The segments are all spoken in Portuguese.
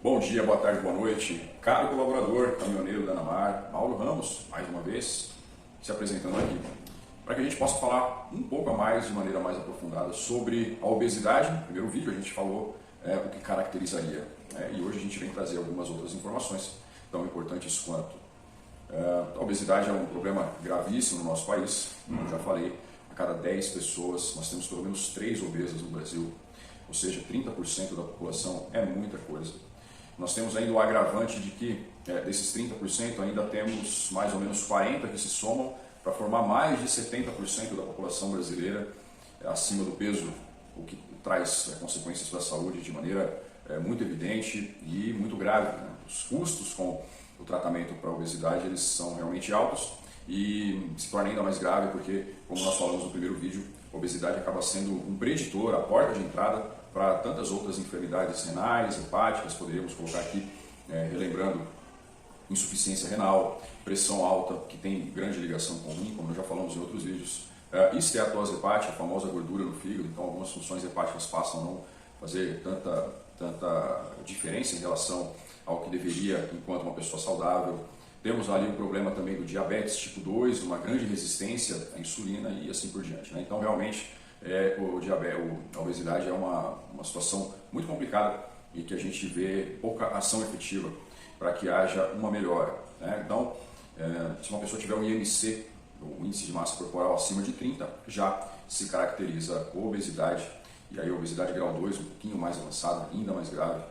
Bom dia, boa tarde, boa noite. Caro colaborador, caminhoneiro da Anamar, Mauro Ramos, mais uma vez, se apresentando aqui, para que a gente possa falar um pouco a mais, de maneira mais aprofundada, sobre a obesidade. No primeiro vídeo a gente falou o que caracterizaria, e hoje a gente vem trazer algumas outras informações tão importantes quanto. A obesidade é um problema gravíssimo no nosso país, como eu já falei, a cada 10 pessoas nós temos pelo menos 3 obesas no Brasil, ou seja, 30% da população é muita coisa. Nós temos ainda o agravante de que desses 30% ainda temos mais ou menos 40% que se somam para formar mais de 70% da população brasileira acima do peso, o que traz consequências para a saúde de maneira muito evidente e muito grave, né? Os custos com o tratamento para a obesidade eles são realmente altos e se torna ainda mais grave porque, como nós falamos no primeiro vídeo, a obesidade acaba sendo um preditor, a porta de entrada para tantas outras enfermidades renais, hepáticas, poderíamos colocar aqui, relembrando, insuficiência renal, pressão alta, que tem grande ligação com o rim, como nós já falamos em outros vídeos, esteatose hepática, a famosa gordura no fígado, então algumas funções hepáticas passam a não fazer tanta diferença em relação ao que deveria enquanto uma pessoa saudável. Temos ali um problema também do diabetes tipo 2, uma grande resistência à insulina e assim por diante, né? Então realmente a obesidade é uma situação muito complicada e que a gente vê pouca ação efetiva para que haja uma melhora, né? Então, se uma pessoa tiver um IMC, o índice de massa corporal acima de 30, já se caracteriza obesidade, e aí a obesidade grau 2, um pouquinho mais avançada, ainda mais grave,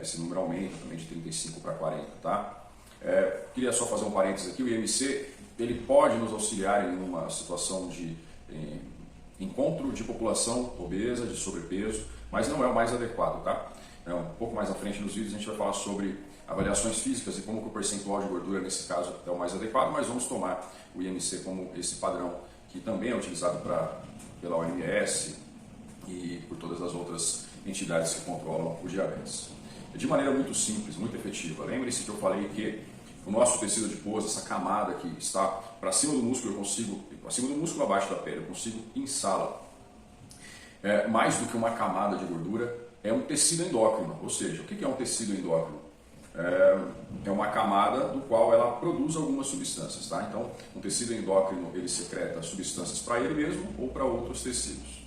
esse número aumenta também de 35 para 40, tá? Queria só fazer um parênteses aqui, o IMC ele pode nos auxiliar em uma situação de encontro de população obesa, de sobrepeso, mas não é o mais adequado, tá? Um pouco mais à frente nos vídeos a gente vai falar sobre avaliações físicas e como que o percentual de gordura nesse caso é o mais adequado, mas vamos tomar o IMC como esse padrão que também é utilizado pela OMS e por todas as outras entidades que controlam o diabetes. De maneira muito simples, muito efetiva. Lembre-se que eu falei que o nosso tecido adiposo, essa camada que está para cima do músculo, eu consigo, acima do músculo, abaixo da pele, eu consigo insá-la. Mais do que uma camada de gordura, é um tecido endócrino. Ou seja, o que é um tecido endócrino? É uma camada do qual ela produz algumas substâncias, tá? Então, um tecido endócrino, ele secreta substâncias para ele mesmo ou para outros tecidos.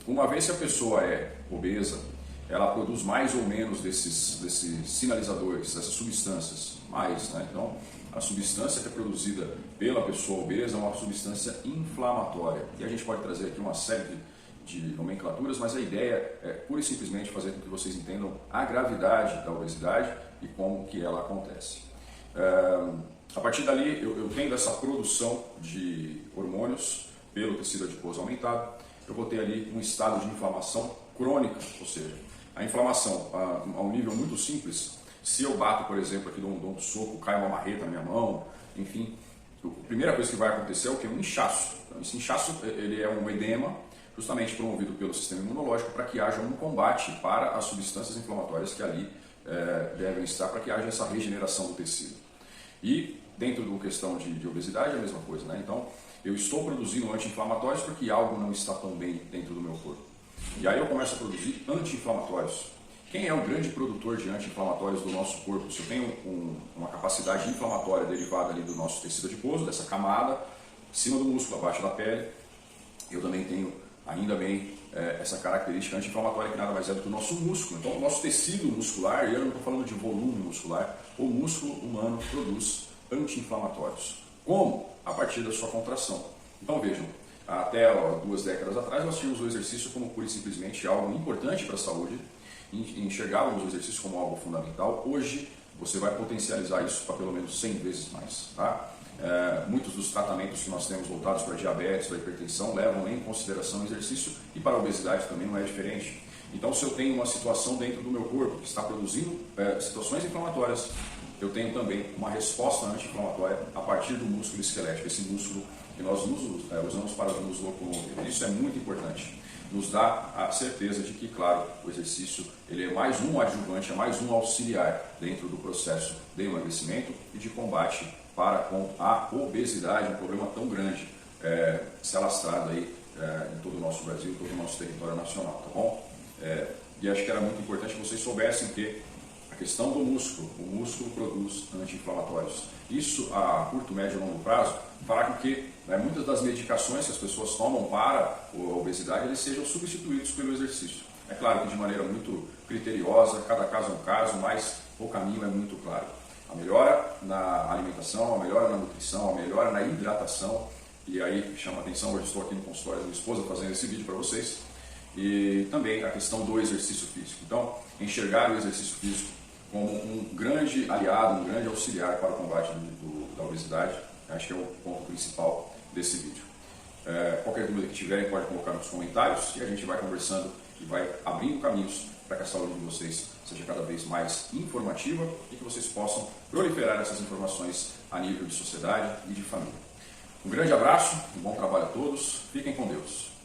Uma vez que a pessoa é obesa, ela produz mais ou menos desses sinalizadores, dessas substâncias, mais, né? Então, a substância que é produzida pela pessoa obesa é uma substância inflamatória. E a gente pode trazer aqui uma série de nomenclaturas, mas a ideia é pura e simplesmente fazer com que vocês entendam a gravidade da obesidade e como que ela acontece. A partir dali, eu tendo essa produção de hormônios pelo tecido adiposo aumentado, eu vou ter ali um estado de inflamação crônica, ou seja, a inflamação a um nível muito simples. Se eu bato, por exemplo, aqui dou um soco, cai uma marreta na minha mão, enfim, a primeira coisa que vai acontecer é o que? Um inchaço. Então, esse inchaço ele é um edema justamente promovido pelo sistema imunológico para que haja um combate para as substâncias inflamatórias que ali devem estar, para que haja essa regeneração do tecido. E dentro da questão de obesidade é a mesma coisa, né? Então, eu estou produzindo anti-inflamatórios porque algo não está tão bem dentro do meu corpo. E aí eu começo a produzir anti-inflamatórios. Quem é o grande produtor de anti-inflamatórios do nosso corpo? Se eu tenho uma capacidade inflamatória derivada ali do nosso tecido adiposo, dessa camada, acima do músculo, abaixo da pele, eu também tenho, ainda bem, essa característica anti-inflamatória que nada mais é do que o nosso músculo. Então, o nosso tecido muscular, e eu não estou falando de volume muscular, o músculo humano produz anti-inflamatórios. Como? A partir da sua contração. Então, vejam, até 2 décadas atrás nós tínhamos o exercício como pura e simplesmente algo importante para a saúde, enxergávamos o exercício como algo fundamental. Hoje você vai potencializar isso para pelo menos 100 vezes mais, tá? Muitos dos tratamentos que nós temos voltados para diabetes, para hipertensão, levam em consideração o exercício, e para a obesidade também não é diferente. Então, se eu tenho uma situação dentro do meu corpo que está produzindo situações inflamatórias, eu tenho também uma resposta anti-inflamatória a partir do músculo esquelético, esse músculo que nós usamos para nos locomover. Isso é muito importante. Nos dá a certeza de que, claro, o exercício ele é mais um adjuvante, é mais um auxiliar dentro do processo de emagrecimento e de combate para com a obesidade, um problema tão grande se alastrado aí em todo o nosso Brasil, em todo o nosso território nacional, tá bom? e acho que era muito importante que vocês soubessem que a questão do músculo, o músculo produz anti-inflamatórios. Isso a curto, médio e longo prazo fará com que muitas das medicações que as pessoas tomam para a obesidade eles sejam substituídos pelo exercício. É claro que de maneira muito criteriosa, cada caso é um caso, mas o caminho é muito claro. A melhora na alimentação, a melhora na nutrição, a melhora na hidratação, e aí chama a atenção, hoje estou aqui no consultório da minha esposa fazendo esse vídeo para vocês, e também a questão do exercício físico. Então, enxergar o exercício físico como um grande aliado, um grande auxiliar para o combate da obesidade, acho que é o ponto principal desse vídeo. Qualquer dúvida que tiverem pode colocar nos comentários e a gente vai conversando e vai abrindo caminhos para que a saúde de vocês seja cada vez mais informativa e que vocês possam proliferar essas informações a nível de sociedade e de família. Um grande abraço, um bom trabalho a todos, fiquem com Deus.